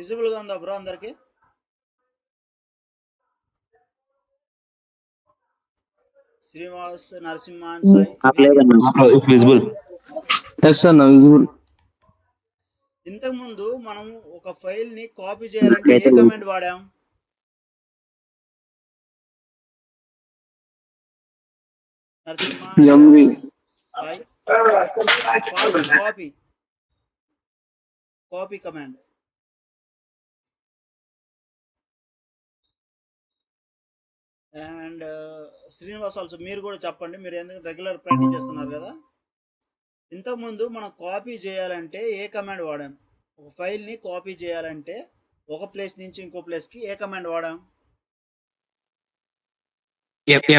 విజిబుల్గా ఉందా బ్రో అందరికి? Srinivas, Narasimhan, Sai visible. Yes అన్న విజిబుల్. ఇంతకు ముందు మనం ఒక ఫైల్ ని కాపీ చేయాలంటే ఏ కమాండ్ వాడాం? Narasimha, MV copy copy command. And Srinivas also మీరు కూడా చెప్పండి, మీరు ఎందుకు రెగ్యులర్ ప్రాక్టీస్ చేస్తున్నారు కదా. ఇంతకుముందు మనం కాపీ చేయాలంటే ఏ కమాండ్ వాడాం? ఒక ఫైల్ని కాపీ చేయాలంటే ఒక ప్లేస్ నుంచి ఇంకో ప్లేస్కి ఏ కమాండ్ వాడాం?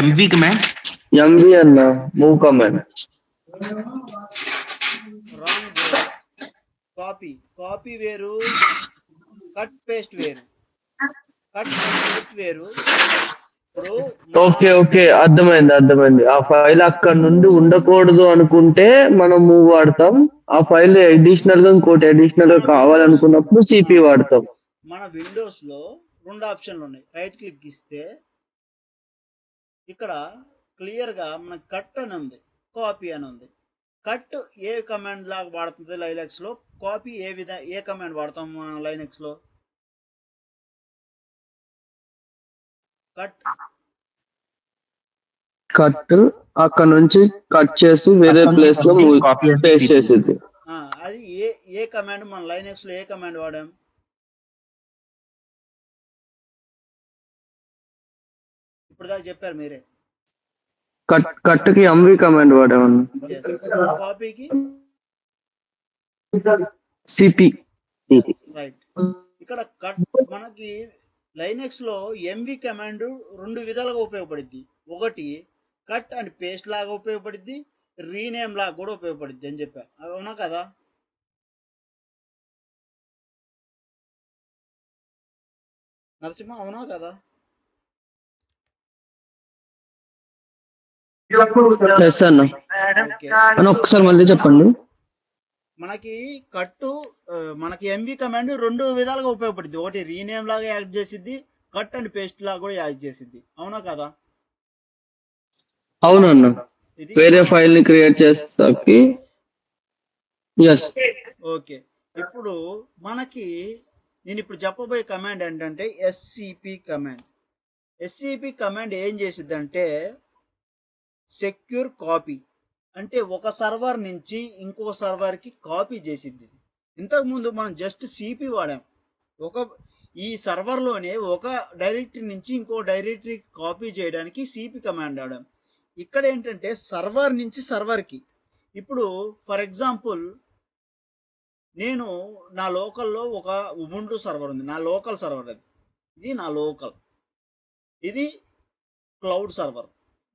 MV command. ఎంవి అన్న move command. Wrong bro. Copy వేరు, కట్ పేస్ట్ వేరు. కట్ అండ్ పేస్ట్ వేరు. ఓకే ఓకే అర్థమైంది. ఆ ఫైల్ అక్కడ నుండి ఉండకూడదు అనుకుంటే మనం మూవ్ వాడతాం. ఆ ఫైల్ అడిషనల్ గా ఇంకోటి అడిషనల్ గా కావాలనుకున్నప్పుడు సిపి వాడతాం. మన విండోస్ లో 2 ఆప్షన్లు ఉన్నాయి. రైట్ క్లిక్ ఇస్తే ఇక్కడ క్లియర్ గా మన కట్ అని ఉంది, కాపీ అని ఉంది. కట్ ఏ కమాండ్ లాగా వాడుతుంది లైనక్స్ లో? కాపీ ఏ కమాండ్ వాడతాం మనం లైనక్స్ లో? కట్ అక్కడ నుంచి కట్ చేసి వేరే ప్లేస్ లో పేస్ట్ చేసేది. అది ఏ కమాండ్ మన లైనక్స్ లో ఏ కమాండ్ వాడాం? ఇప్పుడు దాకా చెప్పారు మీరే. కట్ కి ఎంవి కమాండ్ వాడామన్నా. కాపీకి సిపి. రైట్. ఇక్కడ కట్ మనకి లైనక్స్ లో ఎంవి కమాండ్ 2 విధాలుగా ఉపయోగపడుద్ది. ఒకటి కట్ అండ్ పేస్ట్ లాగా ఉపయోగపడుద్ది, రీనేమ్ లాగా కూడా ఉపయోగపడుద్ది అని చెప్పా. అవునా కదా? నరసింహ అవునా కదా? ఒకసారి మళ్ళీ చెప్పండి. మనకి ఎంవి కమాండ్ 2 విధాలుగా ఉపయోగపడుద్ది. ఒకటి రీనేమ్ లాగా యాడ్ చేసిద్ది, కట్ అండ్ పేస్ట్ లాగా కూడా యాడ్ చేసిద్ది. అవునా కదా? అవునన్నా, వేరే ఫైల్ ని క్రియేట్ చేస్తాకి. ఓకే. ఇప్పుడు మనకి నేను ఇప్పుడు చెప్పబోయే కమాండ్ ఏంటంటే ఎస్సిపి కమాండ్. ఎస్సిపి కమాండ్ ఏం చేసిద్దంటే సెక్యూర్ కాపీ, అంటే ఒక సర్వర్ నుంచి ఇంకో సర్వర్కి కాపీ చేసిద్ది. ఇంతకుముందు మనం జస్ట్ సిపి వాడాం. ఈ సర్వర్లోనే ఒక డైరెక్టరీ నుంచి ఇంకో డైరెక్టరీకి కాపీ చేయడానికి సిపి కమాండ్ వాడాం. ఇక్కడ ఏంటంటే సర్వర్ నుంచి సర్వర్కి. ఇప్పుడు ఫర్ ఎగ్జాంపుల్ నేను నా లోకల్లో ఒక ఉబుంటు సర్వర్ ఉంది, నా లోకల్ సర్వర్ అది. ఇది నా లోకల్, ఇది క్లౌడ్ సర్వర్.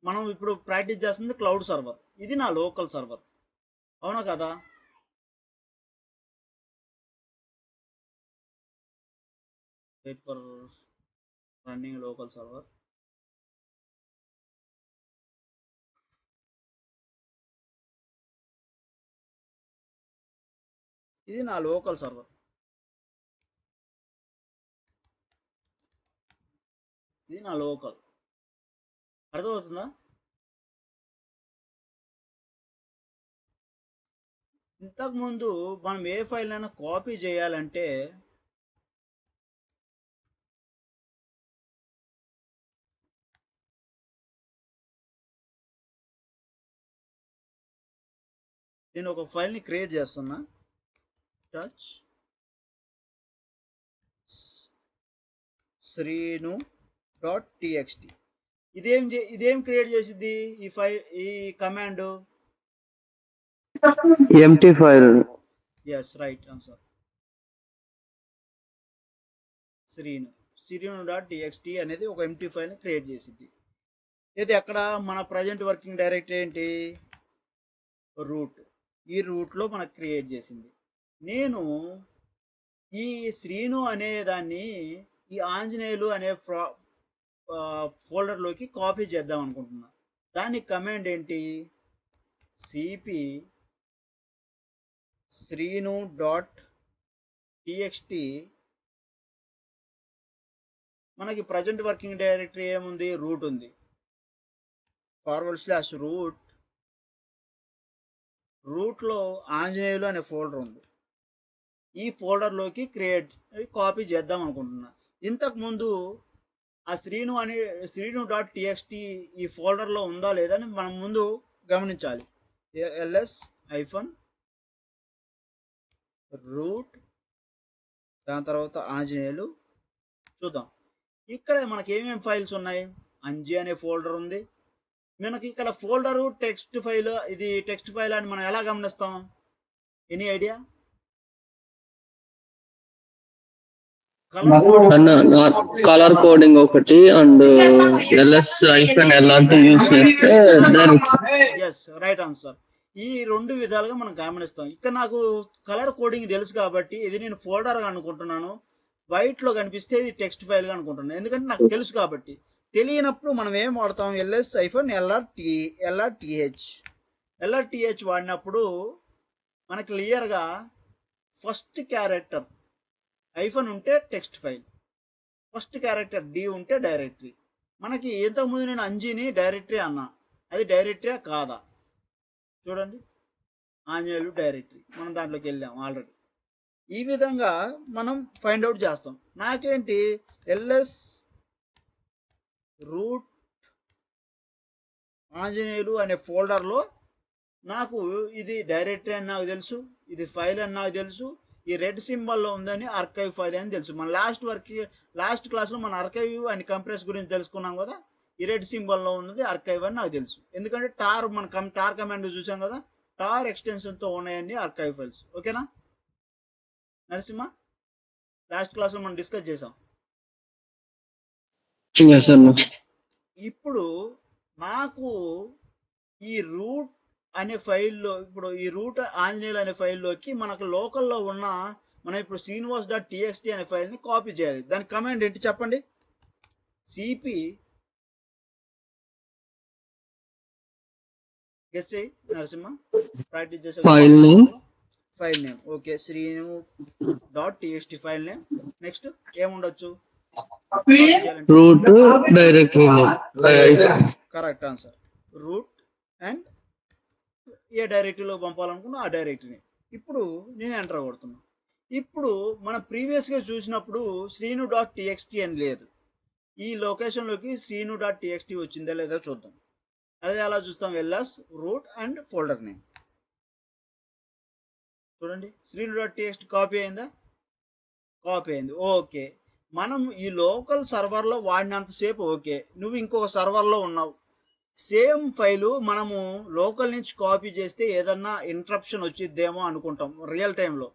మనం ఇప్పుడు ప్రాక్టీస్ చేస్తుంది క్లౌడ్ సర్వర్. ఇది నా లోకల్ సర్వర్. అవునా కదా? Wait for running local server. ఇది నా లోకల్ సర్వర్. ఇది నా లోకల్. అర్థమవుతుందా? ఇంతకుముందు మనం ఏ ఫైల్ అయినా కాపీ చేయాలంటే నేను ఒక ఫైల్ని క్రియేట్ చేస్తున్నా. టచ్ శ్రీను.txt. ఇదేం క్రియేట్ చేసిద్ది? ఈ command empty file. Yes, right answer. శ్రీను.txt అనేది ఒక ఎంప్టీ ఫైల్ని క్రియేట్ చేసిద్ది. ఇది అక్కడ మన ప్రజెంట్ వర్కింగ్ డైరెక్టరీ ఏంటి? రూట్. ఈ రూట్లో మనకు క్రియేట్ చేసింది. నేను ఈ శ్రీను అనే దాన్ని ఈ ఆంజనేయులు అనే ఫోల్డర్లోకి కాపీ చేద్దాం అనుకుంటున్నా. దానికి కమాండ్ ఏంటి? సిపి శ్రీను.txt మనకి ప్రజెంట్ వర్కింగ్ డైరెక్టరీ ఏముంది, రూట్ ఉంది. /root రూట్లో ఆంజనేయులు అనే ఫోల్డర్ ఉంది. ఈ ఫోల్డర్లోకి కాపీ చేద్దాం అనుకుంటున్నా. ఇంతకుముందు ఆ శ్రీను.txt ఈ ఫోల్డర్లో ఉందా లేదా అని మనం ముందు గమనించాలి. ls-root దాని తర్వాత ఆంజనేయులు చూద్దాం. ఇక్కడ మనకి ఏమేమి ఫైల్స్ ఉన్నాయి, అంజి అనే ఫోల్డర్ ఉంది. మనకి ఇక్కడ ఫోల్డరు టెక్స్ట్ ఫైల్, ఇది టెక్స్ట్ ఫైల్ అని మనం ఎలా గమనిస్తాం, ఎనీ ఐడియా? కలర్ కోడింగ్ ఒకటి అండ్ ls-lrt యూజ్ చేస్తే ఎస్, రైట్ ఆన్సర్. ఈ రెండు విధాలుగా మనం గమనిస్తాం. ఇక్కడ నాకు కలర్ కోడింగ్ తెలుసు కాబట్టి ఇది నేను ఫోల్డర్ అనుకుంటున్నాను, వైట్లో కనిపిస్తే ఇది టెక్స్ట్ ఫైల్గా అనుకుంటున్నాను, ఎందుకంటే నాకు తెలుసు కాబట్టి. తెలియనప్పుడు మనం ఏం వాడతాం, ls-lrth వాడినప్పుడు మనకి క్లియర్గా ఫస్ట్ క్యారెక్టర్ ఐఫన్ ఉంటే text file, first character D ఉంటే డైరెక్టరీ. మనకి ఇంతకుముందు నేను అంజీని డైరెక్టరీ అన్నా, అది డైరెక్టరీ కాదా చూడండి, ఆంజనేయులు డైరెక్టరీ, మనం దాంట్లోకి వెళ్ళాం ఆల్రెడీ. ఈ విధంగా మనం ఫైండ్ అవుట్ చేస్తాం. నాకేంటి ls-root ఆంజనేయులు అనే ఫోల్డర్లో నాకు ఇది డైరెక్టరీ అని నాకు తెలుసు, ఇది ఫైల్ అని నాకు తెలుసు, ఈ రెడ్ సింబల్లో ఉందని ఆర్కైవ్ ఫైల్ అని తెలుసు. మన లాస్ట్ క్లాస్లో మన ఆర్కైవ్ అండ్ కంప్రెస్ గురించి తెలుసుకున్నాం కదా. ఈ రెడ్ సింబల్లో ఉన్నది ఆర్కైవ్ అని నాకు తెలుసు, ఎందుకంటే టార్ కమాండ్ చూసాం కదా, టార్ ఎక్స్టెన్షన్తో ఉన్నాయని ఆర్కైవ్ ఫైల్స్. ఓకేనా నరసింహ, లాస్ట్ క్లాస్లో మనం డిస్కస్ చేసాం. ఇప్పుడు నాకు ఈ రూట్ అనే ఫైల్లో, ఇప్పుడు ఈ రూట్ ఆంజనేయులు అనే ఫైల్లోకి మనకు లోకల్లో ఉన్న మనం ఇప్పుడు శ్రీనివాస్.txt అనే ఫైల్ని కాపీ చేయాలి. దాని కమాండ్ ఏంటి చెప్పండి, సిపి గెస్ చేయి నరసింహ, ప్రాక్టీస్ చేసే ఫైల్ నేమ్. ఓకే, శ్రీను.txt ఫైల్ నేమ్. నెక్స్ట్ ఏముండొచ్చు, root directory. Correct answer, root and ఏ డైరెక్టరీలో పంపాలనుకున్నా ఆ డైరెక్టరీని. ఇప్పుడు నేను ఎంటర్ కొడుతున్నా. ఇప్పుడు మనం ప్రీవియస్గా చూసినప్పుడు శ్రీను.txt అని లేదు, ఈ లొకేషన్లోకి శ్రీను.txt వచ్చిందా లేదా చూద్దాం. అదే అలా చూస్తాం, ls-root అండ్ ఫోల్డర్ నేమ్ చూడండి, శ్రీను.txt కాపీ అయిందా, కాపీ అయింది. ఓకే, మనం ఈ లోకల్ సర్వర్లో వాడినంతసేపు ఓకే, నువ్వు ఇంకొక సర్వర్లో ఉన్నావు, సేమ్ ఫైలు మనము లోకల్ నుంచి కాపీ చేస్తే ఏదన్నా ఇంటరప్షన్ వచ్చిద్దేమో అనుకుంటాం రియల్ టైంలో.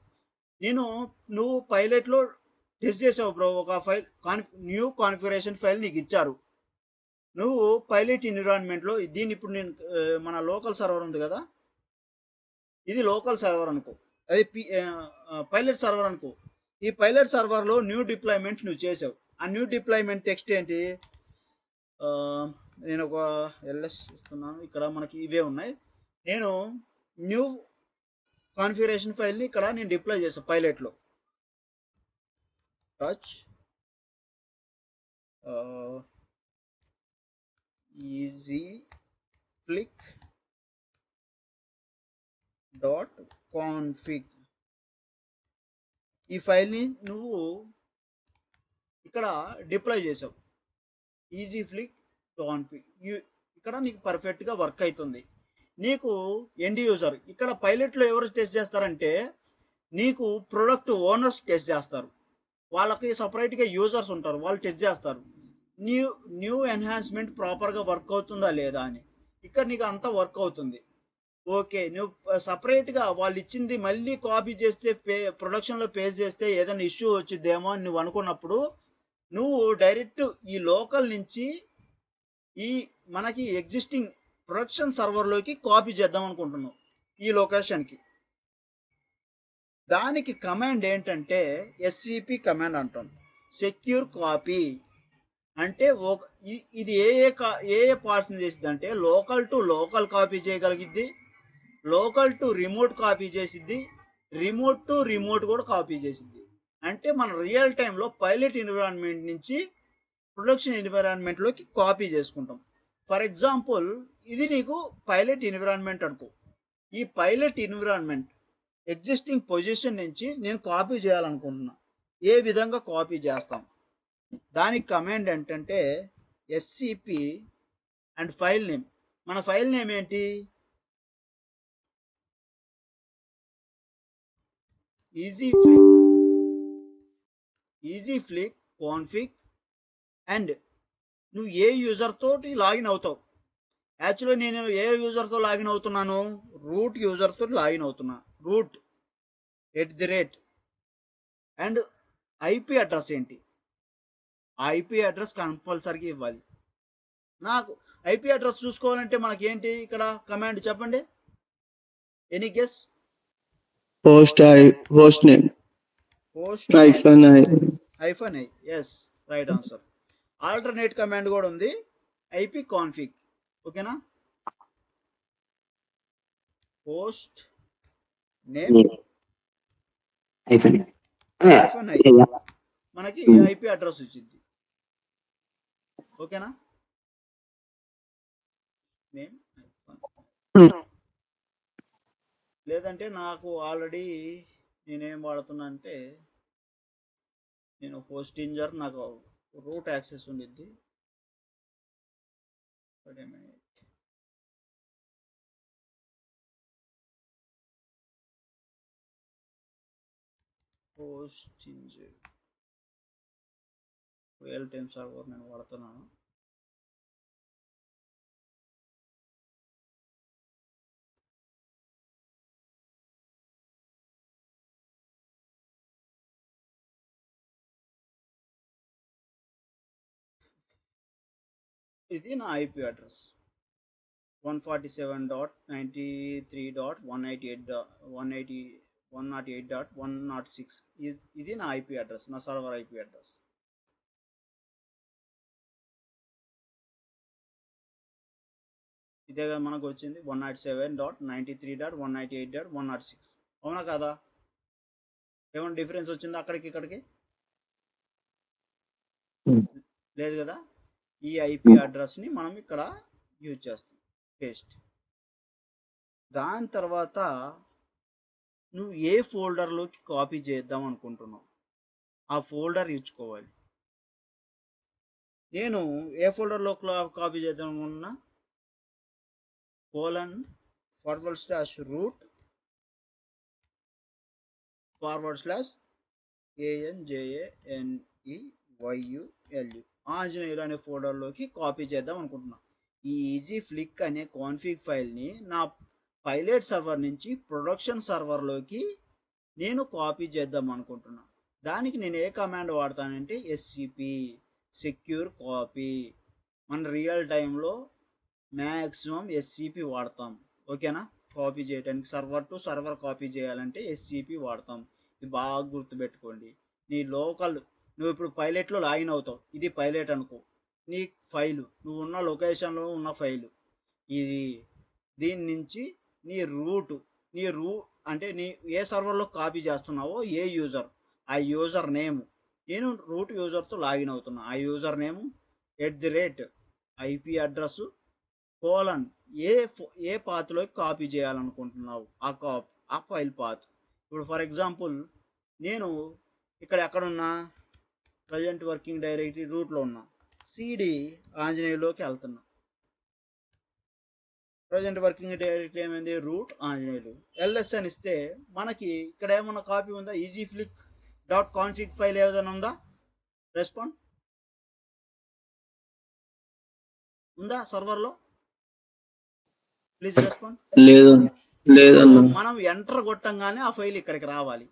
నువ్వు పైలట్లో టెస్ట్ చేసావు బ్రో, ఒక ఫైల్ న్యూ కాన్ఫిగరేషన్ ఫైల్ నీకు ఇచ్చారు, నువ్వు పైలట్ ఎన్విరాన్మెంట్లో దీన్ని ఇప్పుడు నేను మన లోకల్ సర్వర్ ఉంది కదా, ఇది లోకల్ సర్వర్ అనుకో, అది పైలట్ సర్వర్ అనుకో. ఈ పైలట్ సర్వర్లో న్యూ డిప్లాయ్మెంట్ నువ్వు చేసావు. ఆ న్యూ డిప్లాయ్మెంట్ టెక్స్ట్ ఏంటి, నేను ఒక ls ఇస్తున్నాను, ఇక్కడ మనకి ఇవే ఉన్నాయి. నేను న్యూ కాన్ఫిగరేషన్ ఫైల్ని ఇక్కడ నేను డిప్లాయ్ చేసాను పైలట్లో. టచ్ easyflick.config ఈ ఫైల్ని నువ్వు ఇక్కడ డిప్లాయ్ చేసావు, easyflick.config. ఇక్కడ నీకు పర్ఫెక్ట్గా వర్క్ అవుతుంది. నీకు ఎండ్ యూజర్ ఇక్కడ పైలట్లో ఎవరు టెస్ట్ చేస్తారంటే నీకు ప్రొడక్ట్ ఓనర్స్ టెస్ట్ చేస్తారు, వాళ్ళకి సపరేట్గా యూజర్స్ ఉంటారు, వాళ్ళు టెస్ట్ చేస్తారు న్యూ ఎన్హాన్స్మెంట్ ప్రాపర్గా వర్క్ అవుతుందా లేదా అని. ఇక్కడ నీకు అంతా వర్క్ అవుతుంది. ఓకే, నువ్వు సపరేట్గా వాళ్ళు ఇచ్చింది మళ్ళీ కాపీ చేస్తే ప్రొడక్షన్లో పేస్ట్ చేస్తే ఏదైనా ఇష్యూ వచ్చిద్దేమో అని నువ్వు అనుకున్నప్పుడు నువ్వు డైరెక్ట్ ఈ లోకల్ నుంచి ఈ మనకి ఎగ్జిస్టింగ్ ప్రొడక్షన్ సర్వర్లోకి కాపీ చేద్దాం అనుకుంటున్నావు ఈ లొకేషన్కి. దానికి కమాండ్ ఏంటంటే ఎస్సిపి కమాండ్ అంటాం, సెక్యూర్ కాపీ. అంటే ఇది ఏ పార్ట్స్ని చేసిద్ది అంటే లోకల్ టు లోకల్ కాపీ చేయగలిగిద్ది, లోకల్ టు రిమోట్ కాపీ చేసిద్ది, రిమోట్ టు రిమోట్ కూడా కాపీ చేసిద్ది. అంటే మన రియల్ టైంలో పైలట్ ఎన్విరాన్మెంట్ నుంచి ప్రొడక్షన్ ఎన్విరాన్మెంట్లోకి కాపీ చేసుకుంటాం. ఫర్ ఎగ్జాంపుల్ ఇది నీకు పైలట్ ఎన్విరాన్మెంట్ అనుకో. ఈ పైలట్ ఎన్విరాన్మెంట్ ఎగ్జిస్టింగ్ పొజిషన్ నుంచి నేను కాపీ చేయాలనుకుంటున్నా. ఏ విధంగా కాపీ చేస్తాం? దానికి కమాండ్ ఏంటంటే ఎస్సిపి అండ్ ఫైల్ నేమ్. మన ఫైల్ నేమ్ ఏంటి? Easy flick config. అండ్ నువ్వు ఏ యూజర్ తోటి లాగిన్ అవుతావు? యాక్చువల్లీ నేను ఏ యూజర్తో లాగిన్ అవుతున్నాను? రూట్ యూజర్తో లాగిన్ అవుతున్నా. రూట్ @ అండ్ ఐపీ అడ్రస్ ఏంటి? ఆ ఐపీ అడ్రస్ కంపల్సరీగా ఇవ్వాలి. నాకు ఐపీ అడ్రస్ చూసుకోవాలంటే మనకేంటి ఇక్కడ కమాండ్ చెప్పండి. Any guess? Host name host -i. -i. Yes, right answer. Alternate command కూడా ఉంది, ఐపీ కాన్ఫిగ్. ఓకేనా? పోస్ట్ నేమ్ -i మనకి ఐపీ అడ్రస్ వచ్చింది. ఓకేనా? నేమ్ లేదంటే నాకు ఆల్రెడీ నేనేం వాడుతున్నా అంటే నేను హోస్ట్ ఇంజర్, నాకు రూట్ యాక్సెస్ ఉండిద్ది. Host injure real time server నేను వాడుతున్నాను. ఇది నా ఐపీ అడ్రస్ 147.93.188.108.106. ఇది నా ఐపీ అడ్రస్, నా సర్వర్ ఐపీ అడ్రస్. ఇదే కదా మనకు వచ్చింది 107.93.188.106. అవునా కదా? ఏమైనా డిఫరెన్స్ వచ్చిందా అక్కడికి ఇక్కడికి? లేదు కదా. ఈ ఐపీ అడ్రస్ని మనం ఇక్కడ యూజ్ చేస్తాం, పేస్ట్. దాని తర్వాత నువ్వు ఏ ఫోల్డర్లోకి కాపీ చేద్దాం అనుకుంటున్నావు ఆ ఫోల్డర్ ఇచ్చుకోవాలి. నేను ఏ ఫోల్డర్లో కాపీ చేద్దాం అనుకున్నా? /root/ANJANEYULU ఆంజనేయులు అనే ఫోల్డర్లోకి కాపీ చేద్దాం అనుకుంటున్నా. ఈ ఈజీ ఫ్లిక్ అనే కాన్ఫిగ్ ఫైల్ని నా పైలట్ సర్వర్ నుంచి ప్రొడక్షన్ సర్వర్లోకి నేను కాపీ చేద్దాం అనుకుంటున్నా. దానికి నేను ఏ కమాండ్ వాడతానంటే ఎస్సిపి, సెక్యూర్ కాపీ. మన రియల్ టైంలో మ్యాక్సిమం ఎస్సిపి వాడతాం. ఓకేనా? కాపీ చేయడానికి సర్వర్ టు సర్వర్ కాపీ చేయాలంటే ఎస్సిపి వాడతాం. ఇది బాగా గుర్తుపెట్టుకోండి. నీ లోకల్, నువ్వు ఇప్పుడు పైలట్లో లాగిన్ అవుతావు, ఇది పైలట్ అనుకో. నీ ఫైలు, నువ్వు ఉన్న లొకేషన్లో ఉన్న ఫైలు ఇది. దీని నుంచి నీ అంటే నీ ఏ సర్వర్లో కాపీ చేస్తున్నావో ఏ యూజర్, ఆ యూజర్ నేమ్. నేను రూట్ యూజర్తో లాగిన్ అవుతున్నా. ఆ user name @ IP address colon ఏ పాత్లోకి కాపీ చేయాలనుకుంటున్నావు ఆ ఫైల్ పాత్. ఇప్పుడు ఫర్ ఎగ్జాంపుల్ నేను ఇక్కడ ఎక్కడున్నా? ప్రజెంట్ వర్కింగ్ డైరెక్టరీ రూట్లో ఉన్నా. సిడి ఆంజనేయులోకి వెళ్తున్నా. ప్రజెంట్ వర్కింగ్ డైరెక్టరీ ఏమైంది? రూట్ ఆంజనేయులు. ఎల్ఎస్ అని ఇస్తే మనకి ఇక్కడ ఏమన్నా కాపీ ఉందా? EasyFlick.config ఫైల్ ఏదైనా ఉందా? రెస్పాండ్ ఉందా సర్వర్లో? Please respond. లేదన్నా. మనం ఎంటర్ కొట్టంగానే ఆ ఫైల్ ఇక్కడికి రావాలి.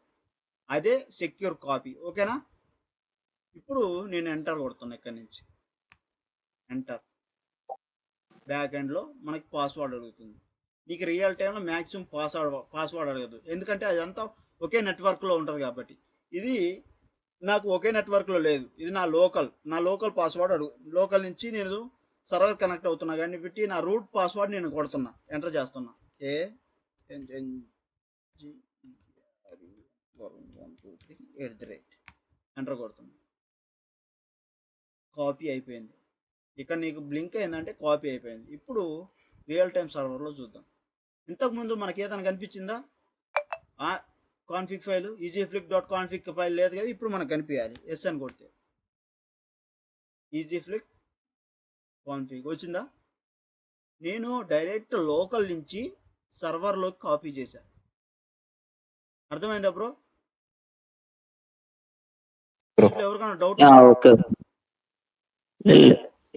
అదే సెక్యూర్ కాపీ. ఓకేనా? ఇప్పుడు నేను ఎంటర్ కొడుతున్నా. ఇక్కడి నుంచి ఎంటర్. బ్యాక్ ఎండ్లో మనకి పాస్వర్డ్ అడుగుతుంది. నీకు రియల్ టైంలో మ్యాక్సిమం పాస్వర్డ్ అడగదు, ఎందుకంటే అదంతా ఒకే నెట్వర్క్లో ఉంటుంది కాబట్టి. ఇది నాకు ఒకే నెట్వర్క్లో లేదు, ఇది నా లోకల్ పాస్వర్డ్ లోకల్ నుంచి నేను సర్వర్ కనెక్ట్ అవుతున్నా కానీ పెట్టి నా రూట్ పాస్వర్డ్ నేను కొడుతున్నా, ఎంటర్ చేస్తున్నా. ఎంటర్ కొడుతున్నా. కాపీ అయిపోయింది. ఇక్కడ నీకు బ్లింక్ అయిందంటే కాపీ అయిపోయింది. ఇప్పుడు రియల్ టైం సర్వర్లో చూద్దాం. ఇంతకుముందు మనకి ఏదైనా కనిపించిందా? కాన్ఫిగ్ ఫైల్ easyflick.config ఫైల్ లేదు కదా, ఇప్పుడు మనకు కనిపించాలి. ఎస్ అని కొడితే easyflick కాన్ఫిగ్ వచ్చిందా? నేను డైరెక్ట్ లోకల్ నుంచి సర్వర్లోకి కాపీ చేశాను. అర్థమైందా బ్రో? దీంట్లో ఎవరికైనా డౌట్? ఓకే.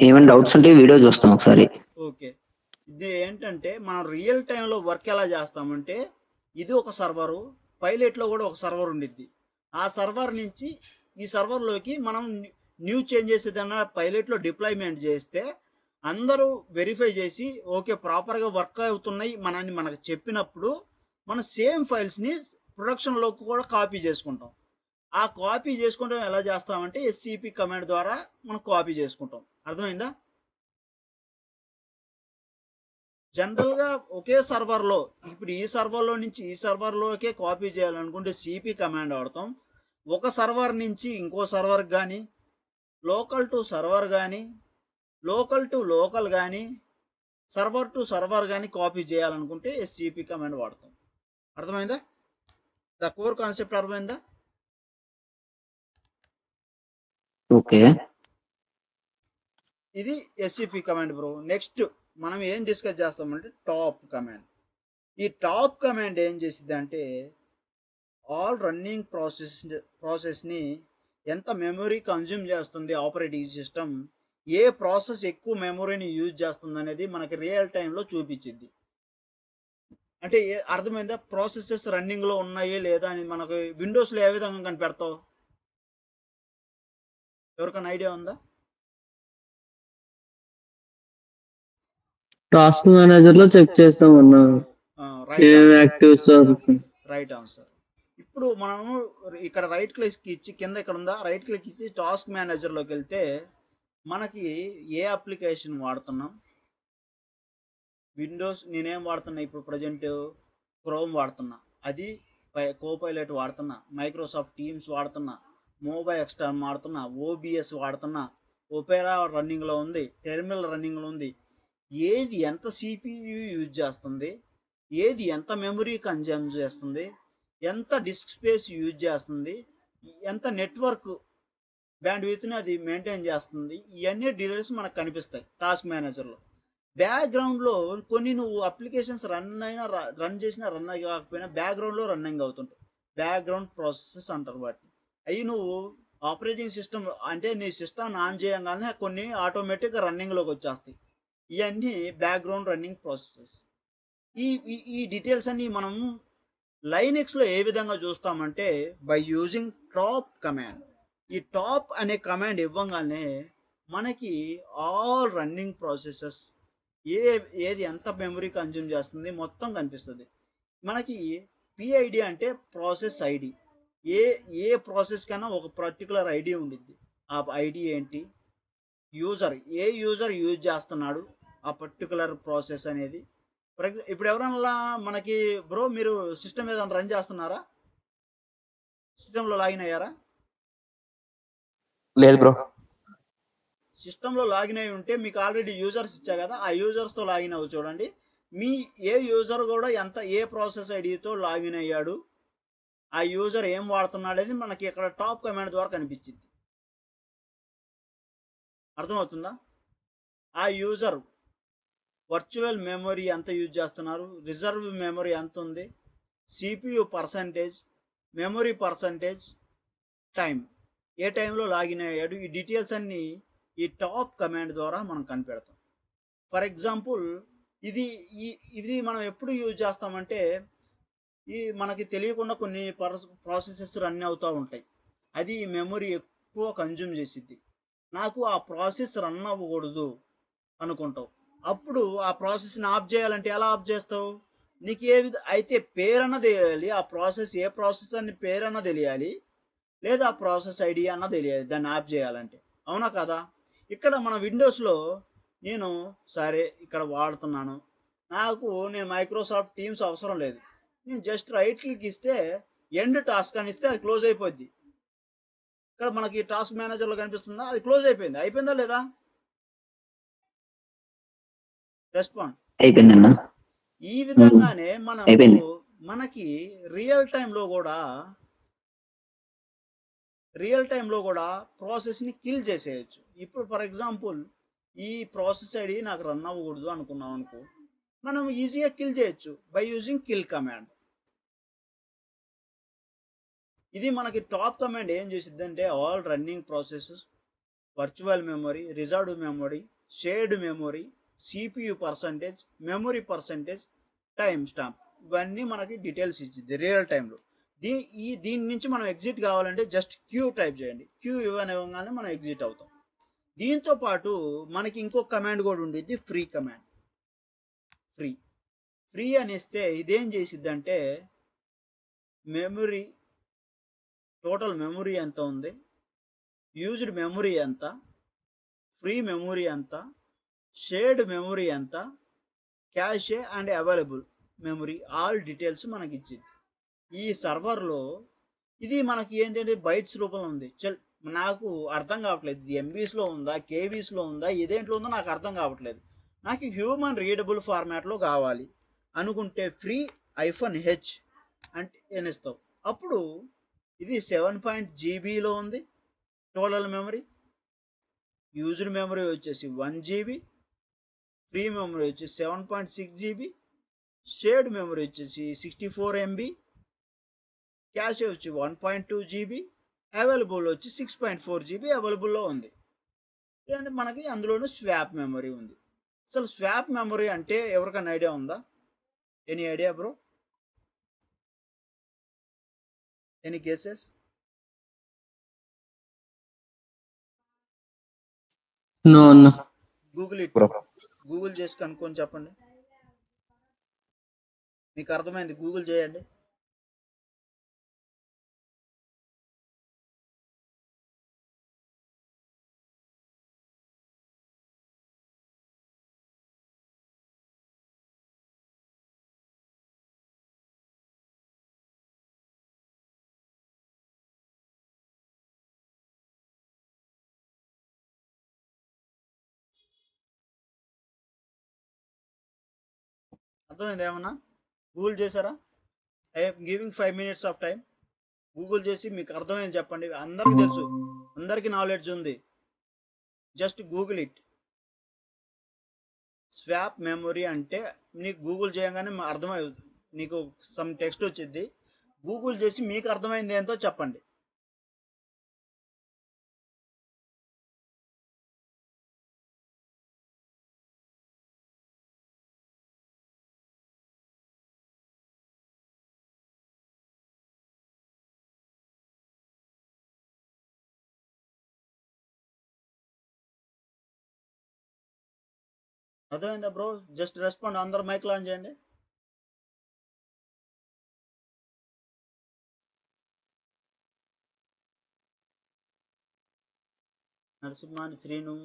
ఏమైనా డౌట్స్ ఉంటే వీడియో చూస్తాం ఒకసారి. ఓకే. ఇది ఏంటంటే మనం రియల్ టైంలో వర్క్ ఎలా చేస్తామంటే, ఇది ఒక సర్వరు, పైలెట్లో కూడా ఒక సర్వర్ ఉండిద్ది. ఆ సర్వర్ నుంచి ఈ సర్వర్లోకి మనం న్యూ చేంజెస్ ఏదైనా పైలెట్లో డిప్లాయ్మెంట్ చేస్తే అందరూ వెరిఫై చేసి ఓకే ప్రాపర్గా వర్క్ అవుతున్నాయి మనకు చెప్పినప్పుడు మన సేమ్ ఫైల్స్ని ప్రొడక్షన్లోకి కూడా కాపీ చేసుకుంటాం. ఆ కాపీ చేసుకోవడం ఎలా చేస్తామంటే ఎస్సిపి కమాండ్ ద్వారా మనం కాపీ చేసుకుంటాం. అర్థమైందా? జనరల్గా ఒకే సర్వర్లో, ఇప్పుడు ఈ సర్వర్లో నుంచి ఈ సర్వర్లోకే కాపీ చేయాలనుకుంటే సిపి కమాండ్ వాడతాం. ఒక సర్వర్ నుంచి ఇంకో సర్వర్ కానీ, లోకల్ టు సర్వర్ కానీ, లోకల్ టు లోకల్ కానీ, సర్వర్ టు సర్వర్ కానీ కాపీ చేయాలనుకుంటే ఎస్సిపి కమాండ్ వాడతాం. అర్థమైందా? ద కోర్ కాన్సెప్ట్ అర్థమైందా? ఓకే. ఇది ఎస్సిపి కమాండ్ బ్రో. నెక్స్ట్ మనం ఏం డిస్కస్ చేస్తామంటే టాప్ కమాండ్. ఈ టాప్ కమాండ్ ఏం చేసిద్ది అంటే ఆల్ రన్నింగ్ ప్రాసెస్ని ఎంత మెమరీ కన్జ్యూమ్ చేస్తుంది ఆపరేటింగ్ సిస్టమ్, ఏ ప్రాసెస్ ఎక్కువ మెమరీని యూజ్ చేస్తుంది అనేది మనకి రియల్ టైంలో చూపించింది. అంటే అర్థమైందా? ప్రాసెసెస్ రన్నింగ్లో ఉన్నాయే లేదా అని మనకు విండోస్లో ఏ విధంగా కనిపెడతావు? ఎవరికైనా ఐడియా ఉందా? టాస్క్ మేనేజర్ లో చెక్ చేస్తాం అన్న, ఏం యాక్టివ్స్. Right answer. ఇప్పుడు మనము ఇక్కడ రైట్ క్లిక్ ఇచ్చి కింద ఇక్కడ ఉందా, రైట్ క్లిక్ ఇచ్చి టాస్క్ మేనేజర్లోకి వెళ్తే మనకి ఏ అప్లికేషన్ వాడుతున్నాం, విండోస్ నేనేం వాడుతున్నా ఇప్పుడు ప్రజెంట్ క్రోమ్ వాడుతున్నా, అది కోపైలట్ వాడుతున్నా, మైక్రోసాఫ్ట్ టీమ్స్ వాడుతున్నా, మోబైల్ ఎక్స్టర్న్ వాడుతున్నా, ఓబిఎస్ వాడుతున్నా, ఒపేరా రన్నింగ్లో ఉంది, టెర్మినల్ రన్నింగ్లో ఉంది. ఏది ఎంత సిపియు యూజ్ చేస్తుంది, ఏది ఎంత మెమరీ కన్జ్యూమ్ చేస్తుంది, ఎంత డిస్క్ స్పేస్ యూజ్ చేస్తుంది, ఎంత నెట్వర్క్ బ్యాండ్విడ్త్ని అది మెయింటైన్ చేస్తుంది, ఇవన్నీ డీటెయిల్స్ మనకు కనిపిస్తాయి టాస్క్ మేనేజర్లో. బ్యాక్గ్రౌండ్లో కొన్ని నువ్వు అప్లికేషన్స్ రన్ చేసినా రన్ కాకపోయినా బ్యాక్గ్రౌండ్లో రన్నింగ్ అవుతుంటాయి. బ్యాక్గ్రౌండ్ ప్రాసెసెస్ అంటారు వాటిని. అవి నువ్వు ఆపరేటింగ్ సిస్టమ్ అంటే నీ సిస్టమ్ ఆన్ చేయగానే కొన్ని ఆటోమేటిక్గా రన్నింగ్లోకి వచ్చేస్తాయి. ఇవన్నీ బ్యాక్గ్రౌండ్ రన్నింగ్ ప్రాసెసెస్. ఈ డీటెయిల్స్ అన్ని మనం లైనెక్స్లో ఏ విధంగా చూస్తామంటే బై యూజింగ్ టాప్ కమాండ్. ఈ టాప్ అనే కమాండ్ ఇవ్వగానే మనకి ఆల్ రన్నింగ్ ప్రాసెసెస్ ఏది ఎంత మెమరీ కన్జ్యూమ్ చేస్తుంది మొత్తం కనిపిస్తుంది. మనకి పిఐడి అంటే ప్రాసెస్ ఐడి. ఏ ప్రాసెస్ కన్నా ఒక పర్టికులర్ ఐడి ఉండిద్ది. ఆ ఐడి ఏంటి, ఏ యూజర్ యూజ్ చేస్తున్నాడు ఆ పర్టికులర్ ప్రాసెస్ అనేది. ఫర్ ఎగ్జాంపుల్ ఇప్పుడు ఎవరన్నా మనకి బ్రో మీరు సిస్టమ్ ఏదైనా రన్ చేస్తున్నారా, సిస్టంలో లాగిన్ అయ్యారా? లేదు బ్రో. సిస్టంలో లాగిన్ అయి ఉంటే మీకు ఆల్రెడీ యూజర్స్ ఇచ్చా కదా, ఆ యూజర్స్తో లాగిన్ అవ్వు. చూడండి మీ ఏ యూజర్ కూడా ఏ ప్రాసెస్ ఐడితో లాగిన్ అయ్యాడు, ఆ యూజర్ ఏం వాడుతున్నాడు అనేది మనకి ఇక్కడ టాప్ కమాండ్ ద్వారా కనిపించింది. అర్థమవుతుందా? ఆ యూజర్ వర్చువల్ మెమరీ ఎంత యూజ్ చేస్తున్నారు, రిజర్వ్ మెమరీ ఎంత ఉంది, CPU percentage, memory percentage, time, ఏ టైంలో లాగిన్ అయ్యాడు, ఈ డీటెయిల్స్ అన్నీ ఈ టాప్ కమాండ్ ద్వారా మనం కనిపెడతాం. ఫర్ ఎగ్జాంపుల్ ఇది మనం ఎప్పుడు యూజ్ చేస్తామంటే మనకి తెలియకుండా కొన్ని ప్రాసెసెస్ రన్ అవుతూ ఉంటాయి. అది మెమరీ ఎక్కువ కన్జ్యూమ్ చేసిద్ది. నాకు ఆ ప్రాసెస్ రన్ అవ్వకూడదు అనుకుంటావు. అప్పుడు ఆ ప్రాసెస్ని ఆఫ్ చేయాలంటే ఎలా ఆఫ్ చేస్తావు? నీకు అయితే పేరన్నా తెలియాలి, ఆ ప్రాసెస్ ఏ ప్రాసెస్ అని పేరన్నా తెలియాలి, లేదా ఆ ప్రాసెస్ ఐడి అన్నా తెలియాలి దాన్ని ఆఫ్ చేయాలంటే. అవునా కదా? ఇక్కడ మన విండోస్లో నేను సరే ఇక్కడ వాడుతున్నాను, నేను మైక్రోసాఫ్ట్ టీమ్స్ అవసరం లేదు, నేను జస్ట్ రైట్ క్లిక్ ఇస్తే ఎండ్ టాస్క్ అని ఇస్తే అది క్లోజ్ అయిపోద్ది. ఇక్కడ మనకి టాస్క్ మేనేజర్లో కనిపిస్తుందా, అది క్లోజ్ అయిపోయింది. అయిపోయిందా లేదా? రెస్పాండ్. అయిపోయిందన్న. ఈ విధంగానే మనం అయిపోయింది. మనకి రియల్ టైంలో కూడా ప్రాసెస్ని కిల్ చేసేయచ్చు. ఇప్పుడు ఫర్ ఎగ్జాంపుల్ ఈ ప్రాసెస్ ఐడి నాకు రన్ అవ్వకూడదు అనుకున్నాం అనుకో, మనం ఈజీగా కిల్ చేయొచ్చు బై యూజింగ్ కిల్ కమాండ్. ఇది మనకి టాప్ కమాండ్ ఏం చేసిద్దంటే all running processes, virtual memory, reserved memory, shared memory, CPU percentage, memory percentage, time stamp, ఇవన్నీ మనకి డీటెయిల్స్ ఇచ్చింది రియల్ టైంలో. దీని నుంచి మనం ఎగ్జిట్ కావాలంటే జస్ట్ క్యూ టైప్ చేయండి. క్యూ ఇవ్వగానే మనం ఎగ్జిట్ అవుతాం. దీంతో పాటు మనకి ఇంకొక కమాండ్ కూడా ఉండిద్ది, ఫ్రీ కమాండ్. ఫ్రీ అనేస్తే ఇదేం చేసిద్దంటే మెమరీ, టోటల్ మెమరీ ఎంత ఉంది, యూజ్డ్ మెమరీ ఎంత, ఫ్రీ మెమరీ ఎంత, షేర్డ్ మెమరీ ఎంత, cache and available memory, all details మనకి ఇచ్చింది. ఈ సర్వర్లో ఇది మనకి ఏంటంటే బైట్స్ రూపంలో ఉంది. నాకు అర్థం కావట్లేదు, ఇది ఎంబీస్లో ఉందా, కేవీస్లో ఉందా, ఇదేంట్లో ఉందో నాకు అర్థం కావట్లేదు. నాకు హ్యూమన్ రీడబుల్ ఫార్మాట్లో కావాలి అనుకుంటే ఫ్రీ -h అంటే ఏనిస్తావు. అప్పుడు ఇది 7 GB ఉంది టోటల్ మెమరీ, యూజ్డ్ మెమరీ వచ్చేసి 1 GB, ఫ్రీ మెమరీ వచ్చి 7.6 GB, షేర్డ్ మెమరీ వచ్చేసి 64 MB, క్యాష్ వచ్చి 1.2 GB, అవైలబుల్ వచ్చి 6.4 GB అవైలబుల్లో ఉంది. అండ్ మనకి అందులోనూ స్వాప్ మెమరీ ఉంది. అసలు స్వాప్ మెమరీ అంటే ఎవరికైనా ఐడియా ఉందా? Any idea bro? Any guesses? No అన్న. గూగుల్ చేసి కనుక్కొని చెప్పండి. మీకు అర్థమైంది, గూగుల్ చేయండి. అర్థమైంది ఏమన్నా? గూగుల్ చేశారా? I'm giving 5 minutes of time. Google చేసి మీకు అర్థమైంది చెప్పండి. అందరికీ తెలుసు, అందరికీ నాలెడ్జ్ ఉంది. Just Google it. Swap memory అంటే నీకు గూగుల్ చేయగానే అర్థమవుతుంది, నీకు సమ్ టెక్స్ట్ వచ్చింది. గూగుల్ చేసి మీకు అర్థమైంది ఏంటో చెప్పండి. అర్థమైందా బ్రో? Just respond. అందరు మైక్ లాంచ్ చేయండి. నరసింహాని, శ్రీను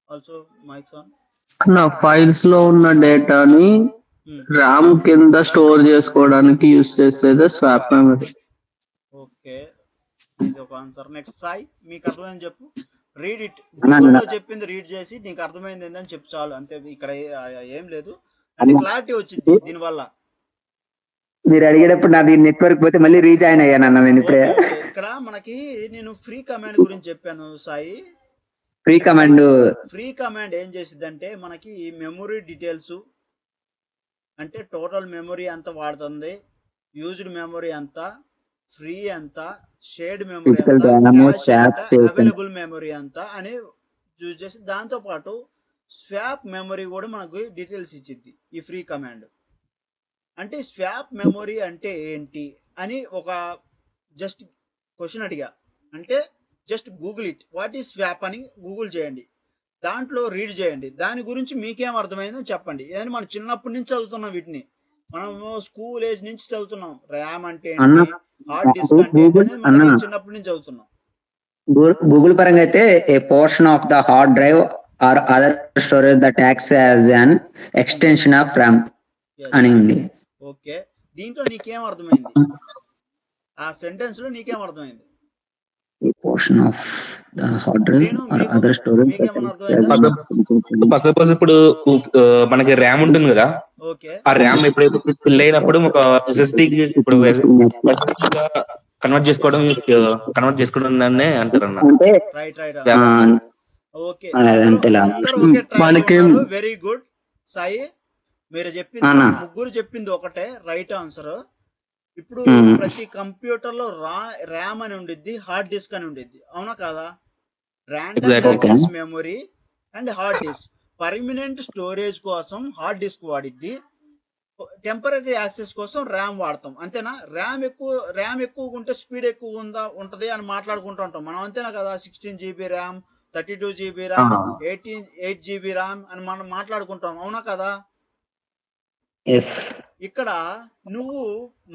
ఆల్సో మైక్స్ ఆన్. నా ఫైల్స్ లో ఉన్న డేటాని ర్యామ్ కింద స్టోర్ చేసుకోవడానికి యూస్ చేసేదే స్వాప్ మెమరీ. ఓకే, ఇది ఒక ఆన్సర్. నెక్స్ట్ సాయి, మీకు అర్థమైంది చెప్పు. Read it. గూగుల్లో చెప్పింది రీడ్ చేసి నీకు అర్థమైంది ఏంటని చెప్పు చాలు, అంతే. ఇక్కడ ఏం లేదు. అంటే క్లారిటీ వచ్చింది దీనివల్ల. మీరు అడిగేటప్పుడు నాది నెట్వర్క్ పోతే మళ్ళీ రీజాయిన్ అయ్యానన్న నేను ఇప్పుడే. ఇక్కడ మనకి నేను ఫ్రీ కమాండ్ గురించి చెప్పాను సాయి. ఫ్రీ కమాండ్ ఏం చేసిద్దంటే మనకి మెమరీ డీటెయిల్స్, అంటే టోటల్ మెమరీ ఎంత వాడుతుంది, యూజ్డ్ మెమరీ ఎంత, ఫ్రీ ఎంత, షేర్డ్ మెమరీ ఎంత, అవైలబుల్ మెమరీ ఎంత అని చూస్ చేసి దాంతో పాటు స్వాప్ మెమరీ కూడా మనకు డీటెయిల్స్ ఇచ్చింది ఈ ఫ్రీ కమాండ్. అంటే స్వాప్ మెమరీ అంటే ఏంటి అని ఒక జస్ట్ క్వశ్చన్ అడిగా. అంటే just Google it, what is swap అని గూగుల్ చేయండి, దాంట్లో రీడ్ చేయండి, దాని గురించి మీకేం అర్థమైందని చెప్పండి. ఏదైనా మనం చిన్నప్పటి నుంచి చదువుతున్నాం వీటిని, మనం స్కూల్ ఏజ్ నుంచి చదువుతున్నాం. ర్యామ్ అంటే ఏంటి, హార్డ్ డిస్క్ అంటే మనం చిన్నప్పటి నుంచి చదువుతున్నాం. గూగుల్ పరంగా అయితే a portion of the hard drive or other storage that acts as an extension of RAM అని ఉంది. ఓకే, దీంట్లో నీకేం అర్థమైంది? ఆ సెంటెన్స్ లో నీకేం అర్థమైంది? A portion of the hard drive Srinu or మీకు other storage that మీకేమన్నా acts as అర్థమైందా? an సపోజ్ ఇప్పుడు మనకి ర్యామ్ ఉంటుంది కదా, ఓకే ఆ ర్యామ్ ఎప్పుడైతే ఫిల్ అయినప్పుడు ఒక SSD కి ఇప్పుడు SSD గా కన్వర్ట్ చేసుకోవడం దాన్నే అంటారు అన్న. అంటే రైట్ రైట్ RAM. ఓకే అంతేలా అందరూ ఒకే ట్రాక్ మనకేం- ఉన్నారు. వెరీ గుడ్ సాయి, మీరు చెప్పింది అన్నా. ముగ్గురు చెప్పింది ఒకటే రైట్ ఆన్సర్. ఇప్పుడు మ్మ్. ప్రతి కంప్యూటర్ లో ర్యామ్ అని ఉండిద్ది, హార్డ్ డిస్క్ అని ఉండిద్ది, అవునా కాదా? Random Exactly. Access memory and hard disk. Permanent storage కోసం హార్డ్ డిస్క్ వాడిద్ది, టెంపరీ యాక్సెస్ కోసం ర్యామ్ వాడతాం, అంతేనా? ర్యామ్ ఎక్కువ ఉంటే స్పీడ్ ఎక్కువ ఉంటది అని మాట్లాడుకుంటూ ఉంటాం మనం, అంతేనా కదా? 16 GB RAM, 32 GB RAM, 8 GB RAM అని మనం మాట్లాడుకుంటాం, అవునా కదా? yes. ఇక్కడ నువ్వు